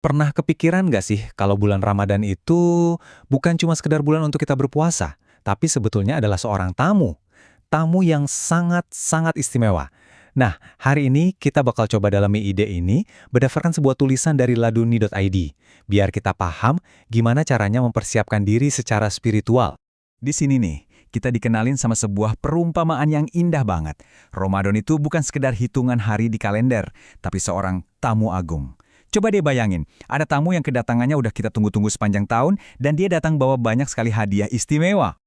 Pernah kepikiran nggak sih kalau bulan Ramadan itu bukan cuma sekedar bulan untuk kita berpuasa, tapi sebetulnya adalah seorang tamu. Tamu yang sangat-sangat istimewa. Nah, hari ini kita bakal coba dalami ide ini berdasarkan sebuah tulisan dari laduni.id, biar kita paham gimana caranya mempersiapkan diri secara spiritual. Di sini nih, kita dikenalin sama sebuah perumpamaan yang indah banget. Ramadan itu bukan sekedar hitungan hari di kalender, tapi seorang tamu agung. Coba deh bayangin, ada tamu yang kedatangannya udah kita tunggu-tunggu sepanjang tahun, dan dia datang bawa banyak sekali hadiah istimewa.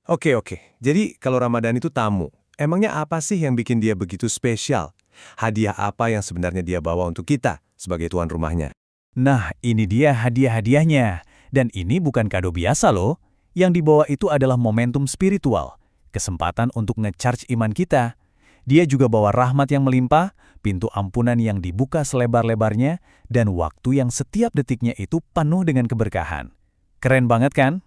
Oke. Jadi kalau Ramadan itu tamu, emangnya apa sih yang bikin dia begitu spesial? Hadiah apa yang sebenarnya dia bawa untuk kita sebagai tuan rumahnya? Nah, ini dia hadiah-hadiahnya. Dan ini bukan kado biasa loh. Yang dibawa itu adalah momentum spiritual, kesempatan untuk nge-charge iman kita. Dia juga bawa rahmat yang melimpah, pintu ampunan yang dibuka selebar-lebarnya, dan waktu yang setiap detiknya itu penuh dengan keberkahan. Keren banget kan?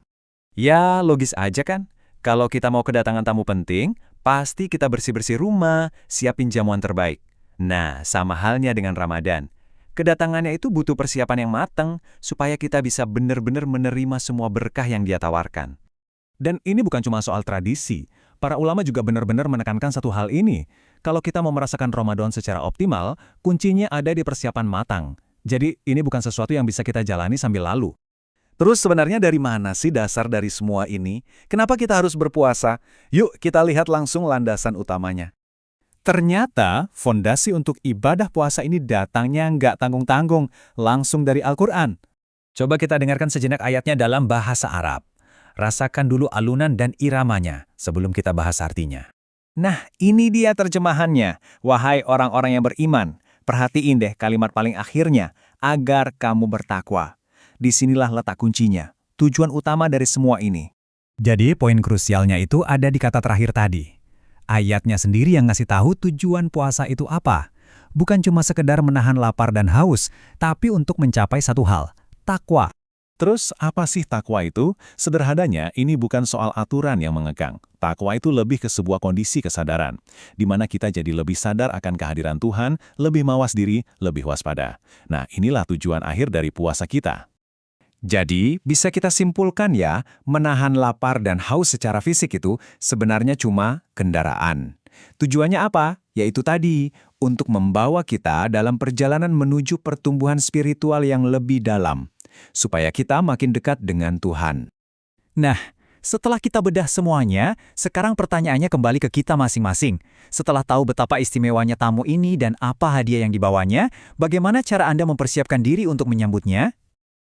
Ya, logis aja kan? Kalau kita mau kedatangan tamu penting, pasti kita bersih-bersih rumah, siapin jamuan terbaik. Nah, sama halnya dengan Ramadan. Kedatangannya itu butuh persiapan yang matang, supaya kita bisa benar-benar menerima semua berkah yang dia tawarkan. Dan ini bukan cuma soal tradisi. Para ulama juga benar-benar menekankan satu hal ini. Kalau kita mau merasakan Ramadan secara optimal, kuncinya ada di persiapan matang. Jadi, ini bukan sesuatu yang bisa kita jalani sambil lalu. Terus sebenarnya dari mana sih dasar dari semua ini? Kenapa kita harus berpuasa? Yuk kita lihat langsung landasan utamanya. Ternyata, fondasi untuk ibadah puasa ini datangnya nggak tanggung-tanggung, langsung dari Al-Quran. Coba kita dengarkan sejenak ayatnya dalam bahasa Arab. Rasakan dulu alunan dan iramanya sebelum kita bahas artinya. Nah, ini dia terjemahannya. Wahai orang-orang yang beriman, perhatiin deh kalimat paling akhirnya, agar kamu bertakwa. Disinilah letak kuncinya, tujuan utama dari semua ini. Jadi, poin krusialnya itu ada di kata terakhir tadi. Ayatnya sendiri yang ngasih tahu tujuan puasa itu apa. Bukan cuma sekedar menahan lapar dan haus, tapi untuk mencapai satu hal, takwa. Terus apa sih takwa itu? Sederhananya, ini bukan soal aturan yang mengekang. Takwa itu lebih ke sebuah kondisi kesadaran, di mana kita jadi lebih sadar akan kehadiran Tuhan, lebih mawas diri, lebih waspada. Nah, inilah tujuan akhir dari puasa kita. Jadi, bisa kita simpulkan ya, menahan lapar dan haus secara fisik itu sebenarnya cuma kendaraan. Tujuannya apa? Yaitu tadi, untuk membawa kita dalam perjalanan menuju pertumbuhan spiritual yang lebih dalam, supaya kita makin dekat dengan Tuhan. Nah, setelah kita bedah semuanya, sekarang pertanyaannya kembali ke kita masing-masing. Setelah tahu betapa istimewanya tamu ini dan apa hadiah yang dibawanya, bagaimana cara Anda mempersiapkan diri untuk menyambutnya?